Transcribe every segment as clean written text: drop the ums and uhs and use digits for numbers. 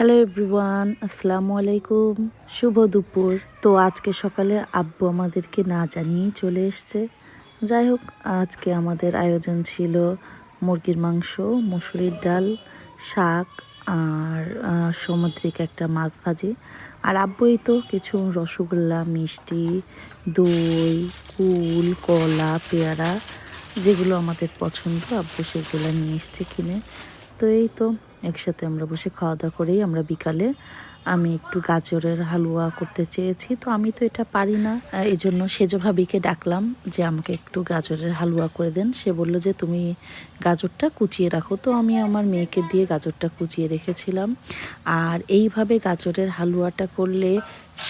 Hello everyone, আসসালামু আলাইকুম। শুভ দুপুর। তো আজকে সকালে আব্বু আমাদেরকে না জানিয়েই চলে এসছে। যাই হোক, আজকে আমাদের আয়োজন ছিল মুরগির মাংস, মসুরির ডাল, শাক আর সামুদ্রিক একটা মাছ ভাজি। আর আব্বুই তো কিছু রসগোল্লা, মিষ্টি, দই, কুল, কলা, পেয়ারা, যেগুলো আমাদের পছন্দ, আব্বু সেগুলো নিয়ে এসছে কিনে। তো এই তো একসাথে আমরা বসে খাওয়া দাওয়া করেই আমরা বিকালে আমি একটু গাজরের হালুয়া করতে চেয়েছি। তো আমি তো এটা পারি না, এই জন্য সেজ ভাবিকে ডাকলাম যে আমাকে একটু গাজরের হালুয়া করে দেন। সে বলল যে তুমি গাজরটা কুচিয়ে রাখো। তো আমি আমার মেয়েকে দিয়ে গাজরটা কুচিয়ে রেখেছিলাম। আর এইভাবে গাজরের হালুয়াটা করলে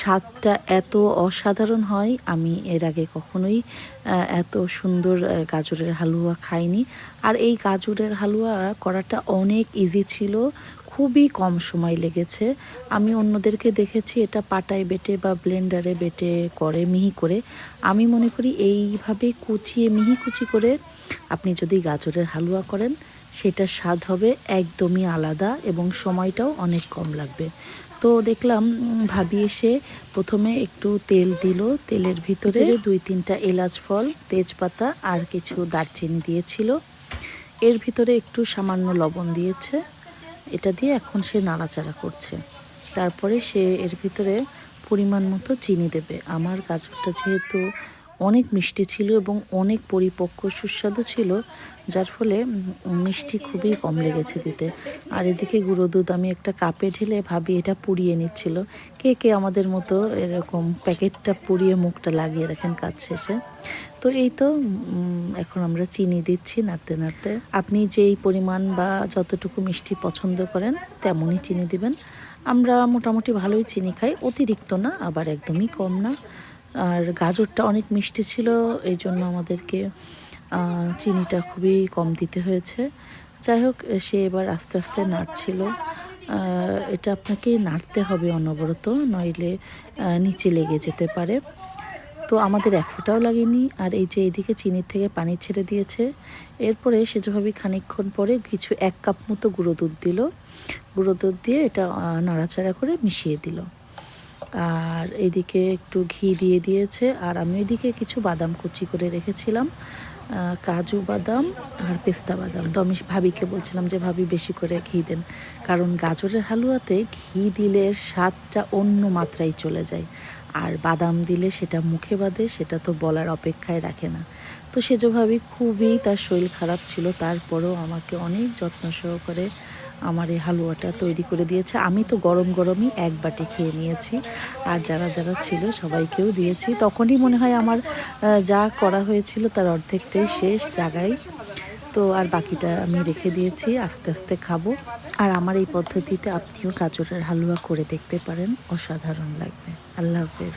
স্বাদটা এত অসাধারণ হয়, আমি এর আগে কখনোই এত সুন্দর গাজরের হালুয়া খাইনি। আর এই গাজরের হালুয়া করাটা অনেক ইজি ছিল, খুবই কম সময় লেগেছে। আমি অন্যদেরকে দেখেছি এটা পাটায় বেটে বা ব্লেন্ডারে বেটে করে মিহি করে। আমি মনে করি এইভাবে কুচিয়ে মিহি কুচি করে আপনি যদি গাজরের হালুয়া করেন, সেটার স্বাদ হবে একদমই আলাদা এবং সময়টাও অনেক কম লাগবে। তো দেখলাম ভাবি এসে প্রথমে একটু তেল দিল, তেলের ভিতরে 2-3টা এলাচ ফল, তেজপাতা আর কিছু দারচিনি দিয়েছিল। এর ভিতরে একটু সামান্য লবণ দিয়েছে। এটা দিয়ে এখন সে নাড়াচাড়া করছে। তারপরে সে এর ভিতরে পরিমাণ মতো চিনি দেবে। আমার গাজরটা যেহেতু অনেক মিষ্টি ছিল এবং অনেক পরিপক্ক সুস্বাদু ছিল, যার ফলে মিষ্টি খুবই কম লেগেছে দিতে। আর এদিকে গুঁড়ো দুধ আমি একটা কাপে ঢেলে ভাবি এটা পুড়িয়ে নিচ্ছিল। কে কে আমাদের মতো এরকম প্যাকেটটা পুড়িয়ে মুখটা লাগিয়ে রাখেন কাজ শেষে। তো এই তো এখন আমরা চিনি দিচ্ছি নাড়তে নাড়তে। আপনি যেই পরিমাণ বা যতটুকু মিষ্টি পছন্দ করেন তেমনই চিনি দিবেন। আমরা মোটামুটি ভালোই চিনি খাই, অতিরিক্ত না আবার একদমই কম না। আর গাজরটা অনেক মিষ্টি ছিল, এই জন্য আমাদেরকে চিনিটা খুবই কম দিতে হয়েছে। যাই হোক, সে এবার আস্তে আস্তে নাড়ছিল। এটা আপনাকে নাড়তে হবে অনবরত, নইলে নিচে লেগে যেতে পারে। তো আমাদের এক ফোঁটাও লাগেনি। আর এই যে এইদিকে চিনির থেকে পানি ছেড়ে দিয়েছে। এরপরে সেজভাবে খানিকক্ষণ পরে কিছু 1 কাপ মতো গুঁড়ো দুধ দিল। গুঁড়ো দুধ দিয়ে এটা নাড়াচাড়া করে মিশিয়ে দিল। আর এইদিকে একটু ঘি দিয়ে দিয়েছে। আর আমি এদিকে কিছু বাদাম কুচি করে রেখেছিলাম, কাজু বাদাম আর পেস্তা বাদাম। তো আমি ভাবিকে বলছিলাম যে ভাবি বেশি করে ঘি দেন, কারণ গাজরের হালুয়াতে ঘি দিলে স্বাদটা অন্য মাত্রায় চলে যায়। আর বাদাম দিলে সেটা মুখে বাঁধে, সেটা তো বলার অপেক্ষায় রাখে না। তো সেজ ভাবি খুবই, তার শরীর খারাপ ছিল, তারপরেও আমাকে অনেক যত্ন সহকারে আমার এই হালুয়াটা তৈরি করে দিয়েছে। আমি তো গরম গরমই এক বাটি খেয়ে নিয়েছি, আর যারা যারা ছিল সবাইকেও দিয়েছি। তখনই মনে হয় আমার যা করা হয়েছিল তার অর্ধেকটাই শেষ জায়গায়। তো আর বাকিটা আমি রেখে দিয়েছি, আস্তে আস্তে খাবো। আর আমার এই পদ্ধতিতে আপনিও গাজরের হালুয়া করে দেখতে পারেন, অসাধারণ লাগবে। আল্লাহ হাফেজ।